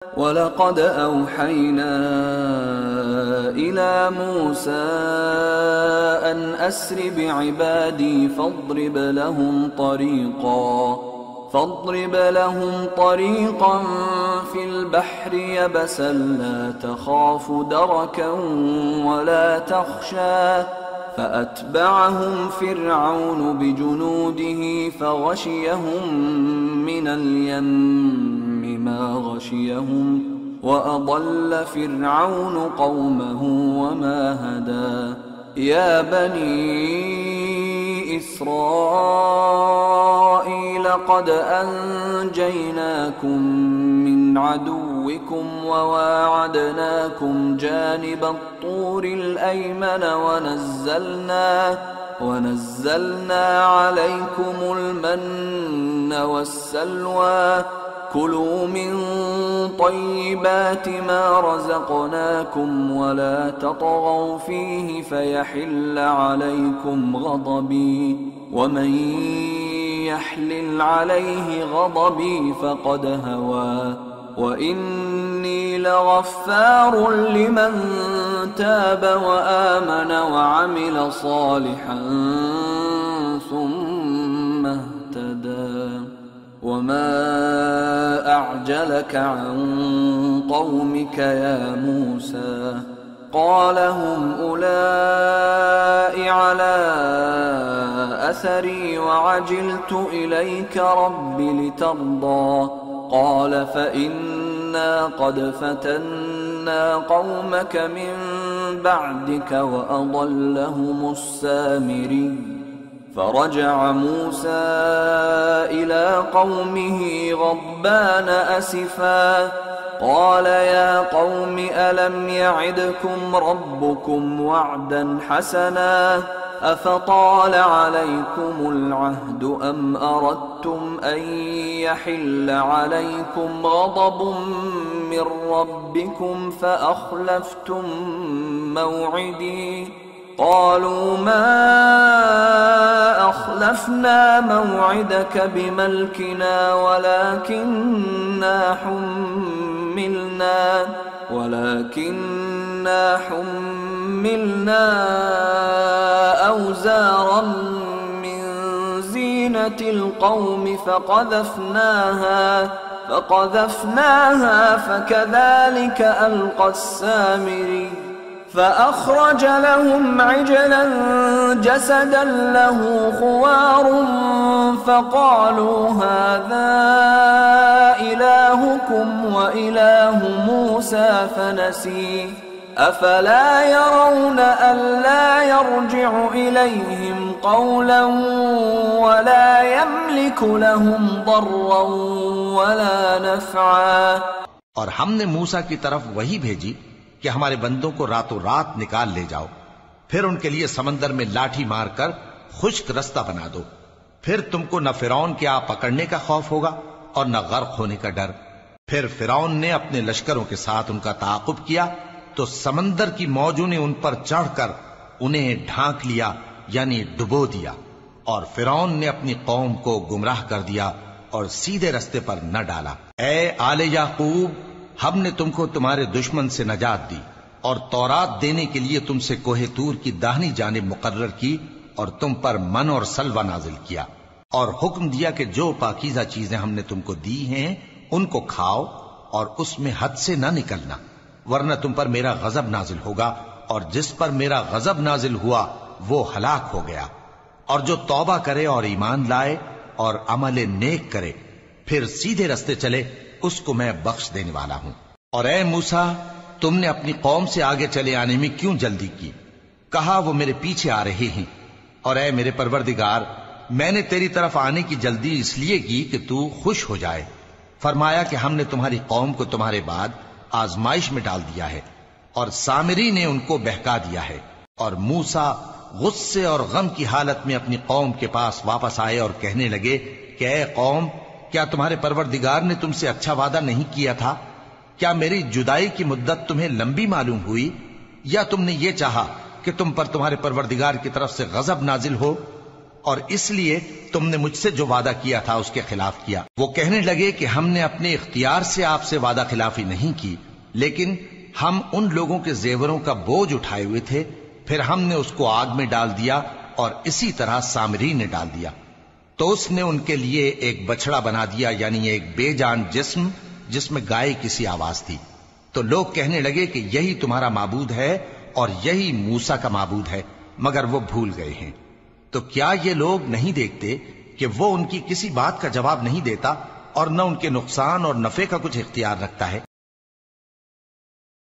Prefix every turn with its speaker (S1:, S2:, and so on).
S1: वलक़द औहयना इला मूसा अन अस्रि बिइबादी فاضرب لهم طريقا في البحر يبسا لا تخاف دركا ولا تخشى فأتبعهم فرعون بجنوده فغشيهم من اليم ما غشيهم وأضل فرعون قومه وما هدى يا بني إسرائيل قد أنجيناكم من عدوكم وواعدناكم جانب الطور الأيمن ونزلنا عليكم المن والسلوى كلوا من طيبات ما رزقناكم ولا تطغوا فيه فيحل عليكم غضبي ومن يحلل عليه غضبي فقد هوى وإني لغفار لمن تاب وآمن وعمل صالحا ثم اهتدى وما أعجلك عن قومك يا موسى قال هم أولئك على أثري وعجلت إليك رب لترضى قال فإنا قد فتنا قومك من بعدك وأضلهم السامري فرجع موسى إلى قومه غضبان أسفا قال يا قوم ألم يعدكم ربكم وعدا حسنا أفطال عليكم العهد أم أردتم أن يحل عليكم غضب من ربكم فأخلفتم موعدي قالوا ما أخلفنا موعدك بملكنا ولكننا حملنا أوزارا من زينة القوم فقذفناها فكذلك ألقى السامري فأخرج لهم عجلا جسدا له خوار فقالوا هذا إلهكم وإله موسى فنسي أفلا يرون ألا يرجع إليهم قولا ولا يملك لهم ضرا ولا नफ़ा।
S2: और हमने मूसा की तरफ वही भेजी कि हमारे बंदों को रातों रात निकाल ले जाओ, फिर उनके लिए समंदर में लाठी मारकर खुश्क रास्ता बना दो। फिर तुमको न फिरौन के आ पकड़ने का खौफ होगा और न गर्क होने का डर। फिर फिरौन ने अपने लश्करों के साथ उनका ताक़ुब किया तो समंदर की मौजों ने उन पर चढ़कर उन्हें ढांक लिया, यानी डुबो दिया। और फिरौन ने अपनी कौम को गुमराह कर दिया और सीधे रास्ते पर न डाला। ए आले याकूब, हमने तुमको तुम्हारे दुश्मन से नजात दी और तौरात देने के लिए तुमसे कोहे तूर की दाहिनी जानिब मुकर्रर की और तुम पर मन और सलवा नाजिल किया और हुक्म दिया कि जो पाकीज़ा चीजें हमने तुमको दी हैं उनको खाओ और उसमें हद से न निकलना, वरना तुम पर मेरा गजब नाजिल होगा और जिस पर मेरा गजब नाजिल हुआ वो हलाक हो गया। और जो तौबा करे और ईमान लाए और अमल नेक करे फिर सीधे रास्ते चले उसको मैं बख्श देने वाला हूं। और ए मूसा, तुमने अपनी कौम से आगे चले आने में क्यों जल्दी की? कहा वो मेरे पीछे आ रहे हैं। और ए मेरे परवरदिगार, मैंने तेरी तरफ आने की जल्दी इसलिए की कि तू खुश हो जाए। फरमाया कि हमने तुम्हारी कौम को तुम्हारे बाद आजमाइश में डाल दिया है और सामिरी ने उनको बहका दिया है। और मूसा गुस्से और गम की हालत में अपनी कौम के पास वापस आए और कहने लगे कि ए कौम, क्या तुम्हारे परवरदिगार ने तुमसे अच्छा वादा नहीं किया था? क्या मेरी जुदाई की मुद्दत तुम्हें लंबी मालूम हुई, या तुमने ये चाहा कि तुम पर तुम्हारे परवरदिगार की तरफ से गजब नाजिल हो? اور اس لیے تم نے مجھ سے جو وعدہ کیا تھا اس کے خلاف کیا۔ وہ کہنے لگے کہ ہم نے اپنے اختیار سے آپ سے وعدہ خلافی نہیں کی، لیکن ہم ان لوگوں کے زیوروں کا بوجھ اٹھائے ہوئے تھے، پھر ہم نے اس کو آگ میں ڈال دیا اور اسی طرح سامری نے ڈال دیا۔ تو اس نے ان کے لیے ایک بچڑا بنا دیا، یعنی ایک بے جان جسم جس میں گائے کسی آواز تھی۔ تو لوگ کہنے لگے کہ یہی تمہارا معبود ہے اور یہی موسیٰ کا معبود ہے، مگر وہ بھول گئے ہیں۔ تو کیا یہ لوگ نہیں دیکھتے کہ وہ ان کی کسی بات کا جواب نہیں دیتا اور نہ ان کے نقصان اور نفع کا کچھ اختیار رکھتا ہے؟